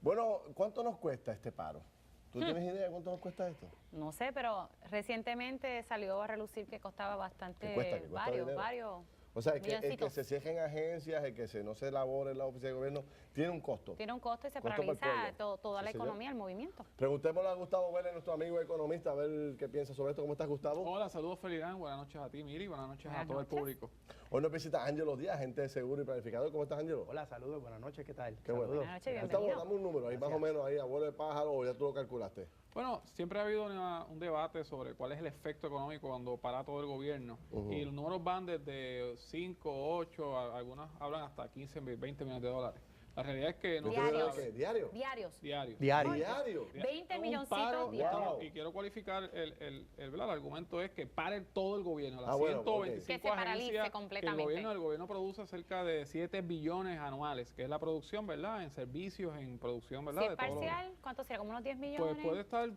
Bueno, ¿cuánto nos cuesta este paro? ¿Tú tienes idea de cuánto nos cuesta esto? No sé, pero recientemente salió a relucir que costaba bastante, ¿Qué cuesta? ¿Qué cuesta dinero? varios O sea, el que milloncitos. se cierren agencias, el que no se elabore en la oficina de gobierno, tiene un costo. Tiene un costo y se Costo para el paraliza pueblo. toda la Sí, señor. economía, el movimiento. Preguntémosle a Gustavo Vélez, nuestro amigo economista, a ver qué piensa sobre esto. ¿Cómo estás, Gustavo? Hola, saludos Felidán, buenas noches a ti, Miri, buenas noches Buenas a todo noches. el público. Hoy nos visita Ángelo Díaz, agente de seguro y planificador. ¿Cómo estás, Ángelo? Hola, saludos, buenas noches, ¿qué tal? Qué bueno. Saludos. Buenas noches, Gustavo, bienvenido. dame un número ahí, más o menos, ahí, abuelo de pájaro, o ya tú lo calculaste. Bueno, siempre ha habido un debate sobre cuál es el efecto económico cuando para todo el gobierno. Y los números van desde 5, 8, algunos hablan hasta 15, 20 millones de dólares. La realidad es que no Diarios. ¿Qué? ¿Diario? Diarios. Diarios. Diario. ¿Diario? 20 Un milloncitos paro, diarios. Wow. y quiero cualificar el argumento es que pare todo el gobierno, las Bueno, 125 Que se paralice agencias, completamente. que el gobierno produce cerca de 7 billones anuales, que es la producción, ¿verdad? En servicios, en producción, ¿verdad? Si es De todo lo- parcial, ¿cuánto sería? ¿Como unos 10 millones? Pues puede estar,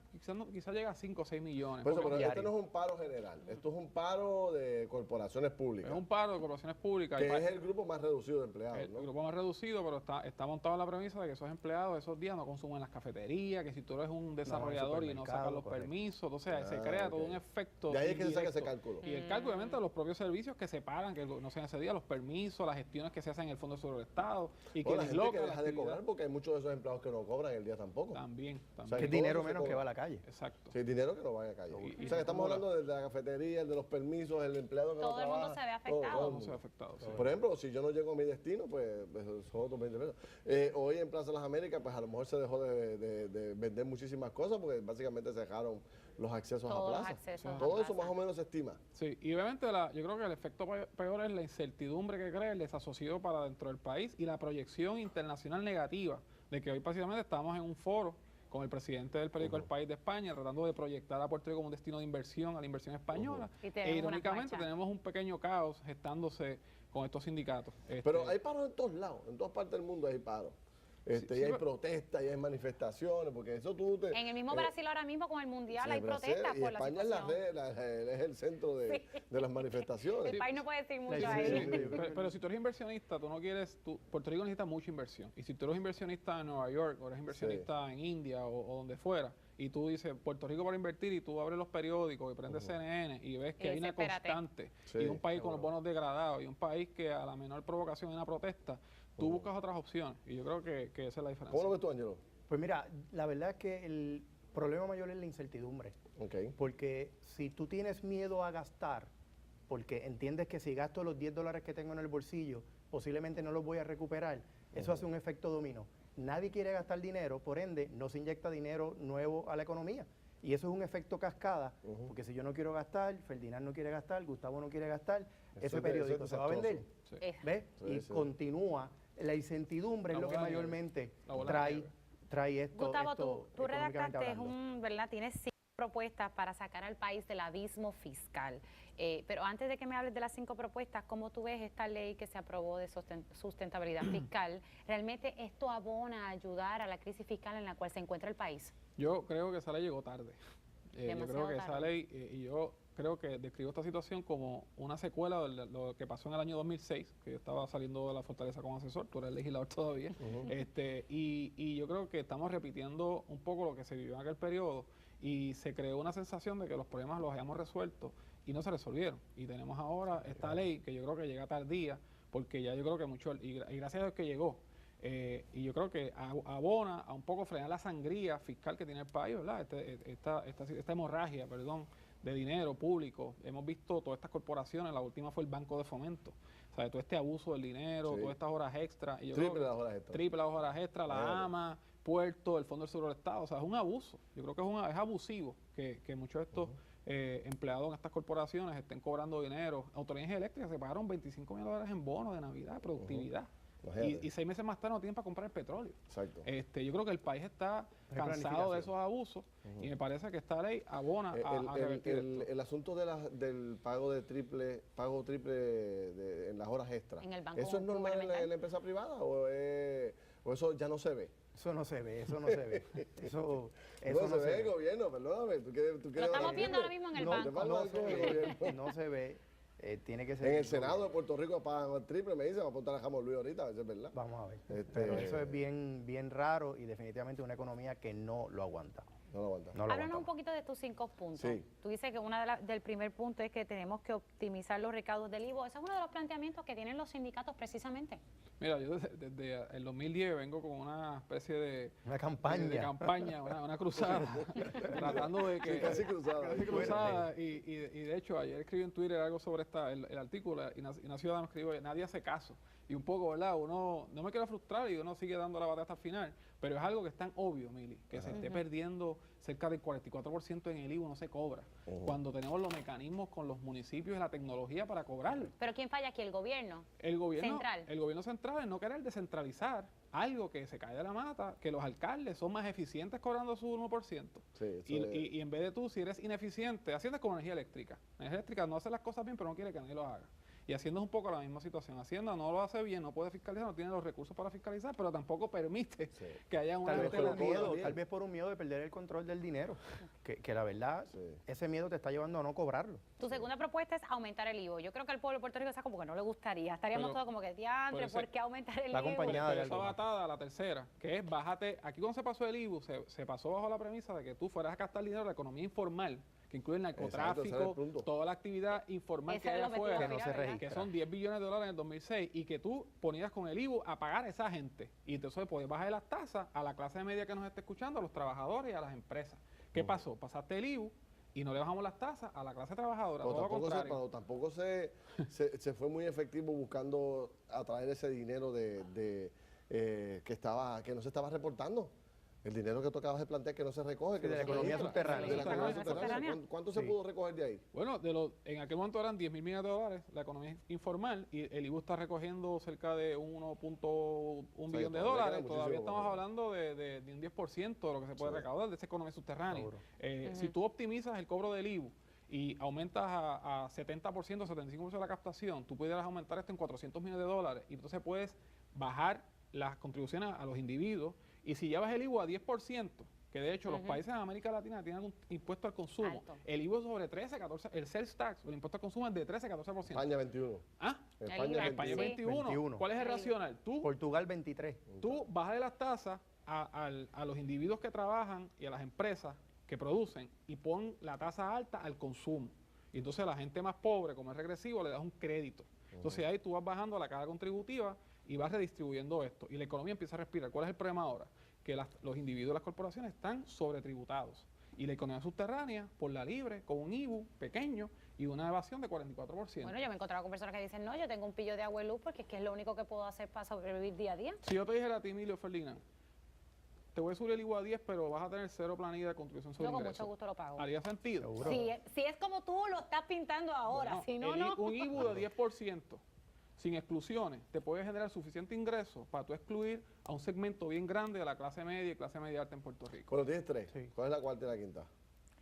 quizás llega a 5 o 6 millones. Por eso, porque pero este diario. no es un paro general, esto es un paro de corporaciones públicas, es un paro de corporaciones públicas. que y es el grupo más reducido de empleados, el ¿no? grupo más reducido, pero está montado en la premisa de que esos empleados esos días no consumen las cafeterías, que si tú eres un desarrollador y no sacas los supermercado, permisos, entonces se Ah, crea ok. todo un efecto. De ahí es que se saca ese indirecto. cálculo. Y el cálculo, obviamente, de los propios servicios que se pagan, que no sean ese día, los permisos, las gestiones que se hacen en el Fondo sobre el Estado y que O la gente que deslocan la deja de actividad. cobrar porque hay muchos de esos empleados que no cobran el día tampoco. También. O sea, Que es todo dinero eso se menos que cobra. va a la calle. Exacto. Sí, dinero que no vaya a calle. Y- O sea, que estamos y- hablando de la cafetería, el de los permisos, el empleado que no Todo el mundo trabaja, se ve todo afectado. el No se ve mundo. afectado. sí. Por ejemplo, si yo no llego a mi destino, pues son otros 20 pesos. Hoy en Plaza Las Américas, pues a lo mejor se dejó de vender muchísimas cosas porque básicamente se dejaron los accesos Todos a los plaza. accesos a Todo la eso plaza. más o menos se estima. Sí, y obviamente yo creo que el efecto peor es la incertidumbre que crea el desasosiego para dentro del país y la proyección internacional negativa de que hoy básicamente estamos en un foro con el presidente del periódico El País de España tratando de proyectar a Puerto Rico como un destino de inversión, a la inversión española. Y tenemos E unas irónicamente marchas. tenemos un pequeño caos gestándose con estos sindicatos. Pero hay paros en todos lados, en todas partes del mundo hay paros. Sí, Y sí, hay pero- protestas, y hay manifestaciones, porque eso tú te... En el mismo Brasil ahora mismo con el Mundial sí, hay Brasil, protestas y por la España es, situación. es el centro de las manifestaciones. El país no puede decir mucho Sí, ahí. sí, sí. Pero si tú eres inversionista, tú no quieres, Puerto Rico necesita mucha inversión. Y si tú eres inversionista en Nueva York o eres inversionista en India o donde fuera, y tú dices Puerto Rico para invertir y tú abres los periódicos y prendes CNN y ves que Y hay una dices, "Espérate". constante Sí, y un país con los seguro. bonos degradados y un país que a la menor provocación hay una protesta, tú buscas otras opciones. Y yo creo que esa es la diferencia. ¿Cómo lo ves tú, Ángelo? Pues mira, la verdad es que el problema mayor es la incertidumbre. Ok. Porque si tú tienes miedo a gastar, porque entiendes que si gasto los $10 que tengo en el bolsillo, posiblemente no los voy a recuperar, eso hace un efecto dominó. Nadie quiere gastar dinero, por ende, no se inyecta dinero nuevo a la economía. Y eso es un efecto cascada, porque si yo no quiero gastar, Ferdinand no quiere gastar, Gustavo no quiere gastar, Eso ese es periódico se va a vender. desastroso. Sí. ¿Ves? Sí, Y sí. continúa. La incertidumbre La es lo que bola de nieve. mayormente La bola de nieve. trae esto. Gustavo, esto tú económicamente redactaste hablando. ¿verdad? Tienes 5 propuestas para sacar al país del abismo fiscal. Pero antes de que me hables de las 5 propuestas, ¿cómo tú ves esta ley que se aprobó de sustentabilidad fiscal? ¿Realmente esto abona a ayudar a la crisis fiscal en la cual se encuentra el país? Yo creo que esa ley llegó tarde. Yo Demasiado creo que esa tarde. ley, y yo creo que describo esta situación como una secuela de lo que pasó en el año 2006, que yo estaba saliendo de la Fortaleza como asesor, tú eres legislador todavía, y yo creo que estamos repitiendo un poco lo que se vivió en aquel periodo y se creó una sensación de que los problemas los hayamos resuelto y no se resolvieron. Y tenemos ahora esta ley que yo creo que llega tardía, porque ya yo creo que mucho, y gracias a Dios que llegó, y yo creo que abona a un poco frenar la sangría fiscal que tiene el país, ¿verdad? Esta hemorragia, perdón, de dinero público. Hemos visto todas estas corporaciones, la última fue el Banco de Fomento, o sea, todo este abuso del dinero, Sí. todas estas horas extras. Y yo Triple creo que- las horas extras. Triple las horas extras, la Imagínate. AMA, Puerto, el Fondo del Seguro del Estado, o sea, es un abuso. Yo creo que es abusivo que muchos de estos empleados en estas corporaciones estén cobrando dinero. Autoridades eléctricas se pagaron $25 millones en bonos de Navidad, de productividad. Imagínate. Y 6 meses más tarde no tienen para comprar el petróleo. Exacto. Yo creo que el país está Hay cansado de planificación. esos abusos y me parece que esta ley abona a revertir esto. El asunto del pago triple en las horas extras. En el banco ¿Eso es normal en gubernamental. la empresa privada o eso ya no se ve? Eso no se ve, eso no se ve. Eso no se no ve en el gobierno, perdóname. ¿Tú quieres Lo estamos ahora viendo ahora mismo en el No, banco. te falta no algo se en el ve, gobierno. no se ve. tiene que ser... En el Senado de Puerto Rico pagan el triple, me dicen, va a apuntar a Jamón Luis ahorita, a ver si es verdad. Vamos a ver. Este, Pero eso es bien raro y definitivamente una economía que no lo aguanta. No lo aguanta. No lo Háblanos un aguantamos. poquito de tus 5 puntos. Sí. Tú dices que del primer punto es que tenemos que optimizar los recaudos del IVA. Ese es uno de los planteamientos que tienen los sindicatos precisamente. Mira, yo desde el 2010 vengo con una especie de Una campaña. de campaña, una cruzada, tratando de que... Sí, casi cruzada. Casi cruzada, y de hecho ayer escribí en Twitter algo sobre el artículo, Ignacio Adams escribió, nadie hace caso. Y un poco, ¿verdad? Uno, no me quiero frustrar y uno sigue dando la batalla hasta el final, pero es algo que es tan obvio, Mili, que se esté perdiendo cerca del 44% en el IVA, no se cobra, cuando tenemos los mecanismos con los municipios y la tecnología para cobrarlo. Pero ¿quién falla aquí? ¿El gobierno? El gobierno Central. El gobierno central es no querer descentralizar algo que se cae de la mata, que los alcaldes son más eficientes cobrando su 1%. Sí, eso Y, es- y en vez de tú, si eres ineficiente, Hacienda es como energía eléctrica. La energía eléctrica no hace las cosas bien, pero no quiere que nadie lo haga. Y Hacienda es un poco la misma situación. Hacienda no lo hace bien, no puede fiscalizar, no tiene los recursos para fiscalizar, pero tampoco permite Sí. que haya una... Tal vez, que lo cobran bien. tal vez por un miedo de perder el control del dinero. Que la verdad, Sí. ese miedo te está llevando a no cobrarlo. Tu segunda propuesta es aumentar el IVA. Yo creo que al pueblo de Puerto Rico esa como que no le gustaría. Estaríamos Pero- todos como que, diantre, pero ese- ¿por qué aumentar el La IVA? compañía- Pero de eso algo va más. atada a la tercera, que es bájate. Aquí cuando se pasó el IVU, se pasó bajo la premisa de que tú fueras a gastar dinero en la economía informal, que incluye el Exacto, ese narcotráfico, era el punto. toda la actividad informal Ese que hay era el objetivo afuera, Que no se final, ¿verdad? registra. que son 10 billones de dólares en el 2006, y que tú ponías con el IVU a pagar a esa gente. Y entonces podías bajar las tasas a la clase media que nos está escuchando, a los trabajadores y a las empresas. ¿Qué pasó? Pasaste el IVU y no le bajamos las tasas a la clase trabajadora, Pero todo lo contrario. pero tampoco se fue muy efectivo buscando atraer ese dinero que no se estaba reportando. El dinero que tú acabas de plantear que no se recoge. Sí, que de no la se economía registra. subterránea. De la economía Economía subterránea. subterránea. ¿Cuánto se Sí. pudo recoger de ahí? Bueno, en aquel momento eran 10 mil millones de dólares la economía informal, y el IVU está recogiendo cerca de 1.1 billón de todavía dólares. queda Todavía muchísimo estamos por hablando de un 10% de lo que se puede Sí. recaudar de esa economía subterránea. Seguro. Si tú optimizas el cobro del IVU y aumentas a 70%, 75% de la captación, tú pudieras aumentar esto en 400 millones de dólares, y entonces puedes bajar las contribuciones a los individuos. Y si llevas el IVU a 10%, que de hecho los países de América Latina tienen un impuesto al consumo, Alto. el IVU es sobre 13, 14, el sales tax, el impuesto al consumo es de 13, 14%. España 21. Ah, España IVA. España es Sí. 21. 21. ¿Cuál es el El IVA. racional? Portugal 23. Tú bajas las tasas a los individuos que trabajan y a las empresas que producen, y pon la tasa alta al consumo. Y entonces a la gente más pobre, como es regresivo, le das un crédito. Entonces ahí tú vas bajando la carga contributiva y vas redistribuyendo esto. Y la economía empieza a respirar. ¿Cuál es el problema ahora? Que los individuos y las corporaciones están sobretributados. Y la economía subterránea, por la libre, con un IVU pequeño y una evasión de 44%. Bueno, yo me he encontrado con personas que dicen, no, yo tengo un pillo de agua y luz porque es que es lo único que puedo hacer para sobrevivir día a día. Si yo te dijera a ti, Emilio Ferdinand, te voy a subir el IVU a 10, pero vas a tener cero planilla de contribución sobre Yo con ingresos. mucho gusto lo pago. ¿Haría sentido? Seguro. Si es como tú lo estás pintando ahora, Bueno, si no, el no. Un IVU de 10%, sin exclusiones, te puede generar suficiente ingreso para tú excluir a un segmento bien grande de la clase media y clase media alta en Puerto Rico. Bueno, tienes tres. Sí. ¿Cuál es la cuarta y la quinta?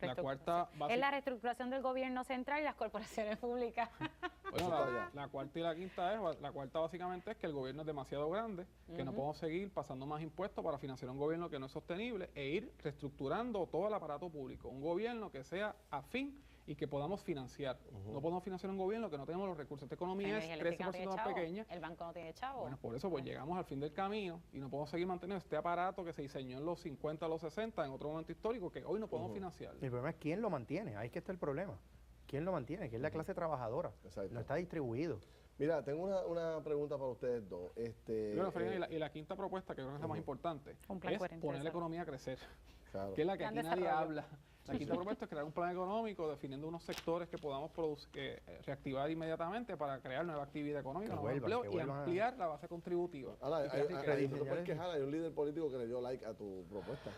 La cuarta Es la reestructuración del gobierno central y las corporaciones públicas. Bueno, Eso está allá. la cuarta y la quinta la cuarta básicamente es que el gobierno es demasiado grande, que no podemos seguir pasando más impuestos para financiar un gobierno que no es sostenible, e ir reestructurando todo el aparato público. Un gobierno que sea afín y que podamos financiar. No podemos financiar un gobierno que no tenemos los recursos. Esta economía es Energía eléctrica no 13% tiene más chavo, pequeña. el banco no tiene chavo. Bueno, por eso pues llegamos al fin del camino y no podemos seguir manteniendo este aparato que se diseñó en los 50, los 60, en otro momento histórico, que hoy no podemos financiar. El problema es quién lo mantiene. Ahí es que está el problema. ¿Quién lo mantiene? Que es la clase trabajadora. Exacto. No está distribuido. Mira, tengo una pregunta para ustedes dos. Bueno, Ferdinand, y la quinta propuesta, que creo que es la más importante, Un plan es coherente poner de la desarrollo. economía a crecer, claro. que es la que Plan aquí nadie desarrollo. habla. La quinta propuesta es crear un plan económico definiendo unos sectores que podamos reactivar inmediatamente para crear nueva actividad económica, Que nuevos vuelvan, empleos que y vuelvan a- ampliar la base contributiva. Ahora, Y crear riqueza. tú te puedes quejar, hay un líder político que le dio like a tu propuesta.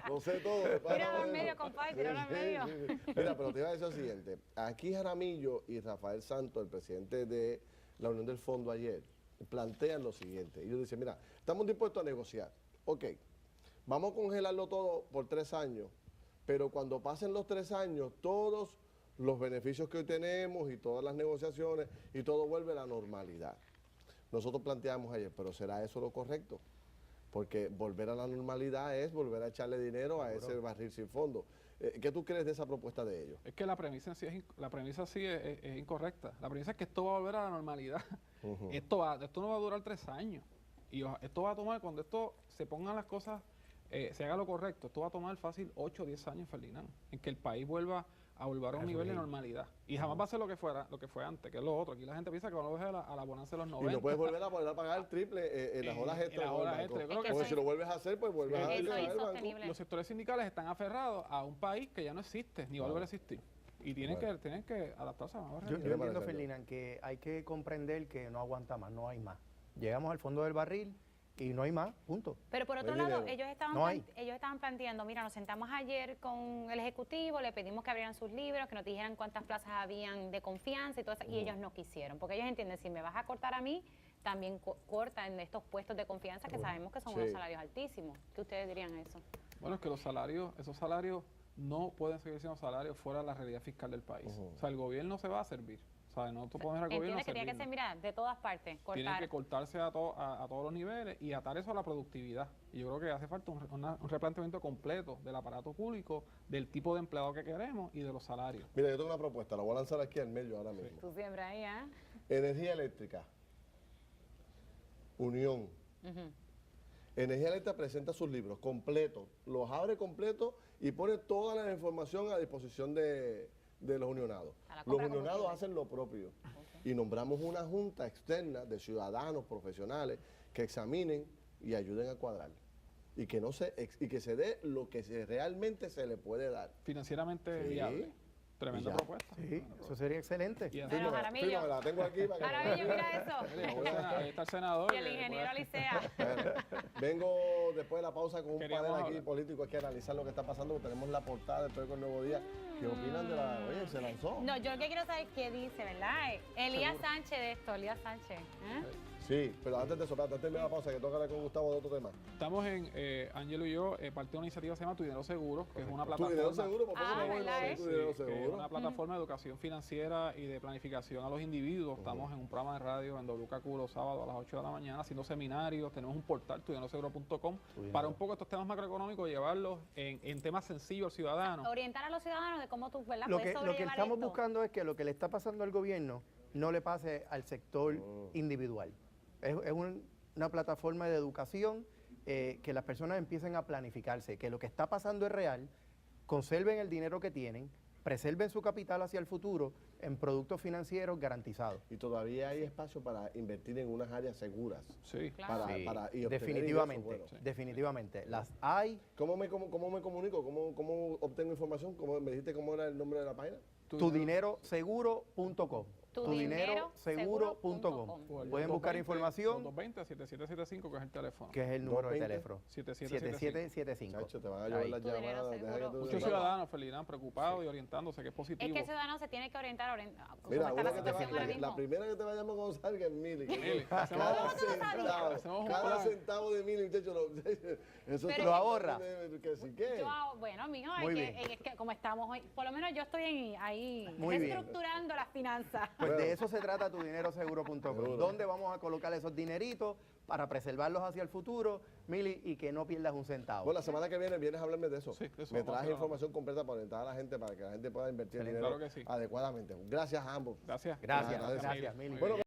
No sé todo. Tíralo al medio, compadre, tíralo al medio. Mira, pero te iba a decir lo siguiente. Aquí Jaramillo y Rafael Santos, el presidente de la Unión del Fondo ayer, plantean lo siguiente. Ellos dicen, mira, estamos dispuestos a negociar. Ok, vamos a congelarlo todo por 3 años, pero cuando pasen los 3 años, todos los beneficios que hoy tenemos y todas las negociaciones y todo vuelve a la normalidad. Nosotros planteamos ayer, pero ¿será eso lo correcto? Porque volver a la normalidad es volver a echarle dinero a ese barril sin fondo. ¿Qué tú crees de esa propuesta de ellos? Es que la premisa en sí la premisa sí es incorrecta. La premisa es que esto va a volver a la normalidad. Esto no va a durar 3 años. Y esto va a tomar, cuando esto se pongan las cosas, se haga lo correcto, esto va a tomar fácil 8 o 10 años, Ferdinand, en que el país vuelva a volver a un nivel de normalidad. Y jamás va a ser lo que fue antes, que es lo otro. Aquí la gente piensa que van a volver a la bonanza de los 90. Y no puedes volver a pagar el triple en las horas extras. En las horas extras. Yo creo que Porque sí. si lo vuelves a hacer, pues vuelves a Eso es pagar el banco. insostenible. Los sectores sindicales están aferrados a un país que ya no existe, ni va a volver a existir. Y tienen que adaptarse a la nueva Yo realidad. entiendo, parece, Ferdinand, que hay que comprender que no aguanta más, no hay más. Llegamos al fondo del barril y no hay más, punto. Pero por otro No hay lado, dinero. ellos estaban planteando, mira, nos sentamos ayer con el Ejecutivo, le pedimos que abrieran sus libros, que nos dijeran cuántas plazas habían de confianza y todo eso, y ellos no quisieron, porque ellos entienden, si me vas a cortar a mí, también corta en estos puestos de confianza que sabemos que son Sí. unos salarios altísimos. ¿Qué ustedes dirían a eso? Bueno, es que esos salarios no pueden seguir siendo salarios fuera de la realidad fiscal del país. O sea, el gobierno se va a servir. O sea, no tú pones al gobierno a Entiendes que tiene que ser, mira, de todas partes, Tienen cortar. que cortarse a todos los niveles y atar eso a la productividad. Y yo creo que hace falta un replanteamiento completo del aparato público, del tipo de empleado que queremos y de los salarios. Mira, yo tengo una propuesta, la voy a lanzar aquí al medio ahora mismo. Tú siempre ahí, ¿ah? Energía eléctrica. Unión. Ujú. Energía Eléctrica presenta sus libros completos, los abre completos y pone toda la información a disposición de los unionados. A la Los compra unionados combustible. hacen lo propio y nombramos una junta externa de ciudadanos profesionales que examinen y ayuden a cuadrar y que que se dé lo que realmente se le puede dar. Financieramente Sí. viable. Tremenda Y ya. propuesta. Sí, eso sería excelente. Y así- Bueno, Jaramillo. La tengo aquí para que Jaramillo, mira eso. Ahí está el senador. Y el que ingeniero puede- Alicea. Bueno, vengo después de la pausa con un Queríamos panel aquí hablar. político, hay que analizar lo que está pasando, porque tenemos la portada del periódico El Nuevo Día. ¿Qué opinan de la... Oye, se lanzó? No, yo lo que quiero saber es qué dice, ¿verdad? Elías Sánchez de esto, Elías Sánchez. ¿eh? Sí, pero antes de eso, antes de terminar la pausa, que toca hablar con Gustavo de otro tema. Estamos en, Ángelo y yo, parte de una iniciativa que se llama Tu Dinero Seguro, que es una ¿Tu plataforma. dinero seguro? ¿Por qué Ah, no me voy ¿verdad, a eh? tu dinero Que es seguro? una plataforma de educación financiera y de planificación a los individuos. Estamos en un programa de radio en WKQ los sábados a las 8 de la mañana haciendo seminarios. Tenemos un portal, tudineroseguro.com, para un poco estos temas macroeconómicos, llevarlos en temas sencillos al ciudadano. Orientar a los ciudadanos de cómo tú, ¿verdad? Lo puedes que sobrellevar estamos esto. buscando es que lo que le está pasando al gobierno no le pase al sector individual. Es una plataforma de educación que las personas empiecen a planificarse, que lo que está pasando es real, conserven el dinero que tienen, preserven su capital hacia el futuro en productos financieros garantizados. Y todavía hay espacio para invertir en unas áreas seguras. Sí. Claro. Para, Sí, y obtener definitivamente, ingresos buenos. definitivamente. Las hay. ¿Cómo me comunico? ¿Cómo obtengo información? ¿Me dijiste cómo era el nombre de la página? Tudineroseguro.com. Tudineroseguro.com. Pueden buscar información, 220-7775, que es el teléfono. que es el número de 220. teléfono. 7775. 7775. Chacho, te van a llevar Ahí. las Tu dinero llamadas. deja que seguro. tú- Muchos ciudadanos, Ferdinand, preocupados y orientándose, que es positivo. Es que el ciudadano se tiene que orientar como Mira, está una la que te va, situación ahora la mismo. primera que te va a llamar cuando salga es Mili. Mili, Cada hacemos- hacemos un cada plan. centavo de Mili, muchacho, eso Pero- Lo ahorra. Que sí, ¿qué? Bueno, mijo, Muy es bien. que como estamos hoy, por lo menos yo estoy ahí Muy bien. reestructurando las finanzas. Pues Bueno. de eso se trata tudineroseguro.com. Seguro. ¿Dónde vamos a colocar esos dineritos para preservarlos hacia el futuro, Mili, y que no pierdas un centavo? Bueno, la semana que viene vienes a hablarme de eso. Sí, de eso Me vamos a traes hacer información completa para orientar a la gente, para que la gente pueda invertir el Excelente. dinero Claro que sí. adecuadamente. Gracias a ambos. Gracias. Gracias, Gracias. gracias, Mili. Muy Bueno, bien.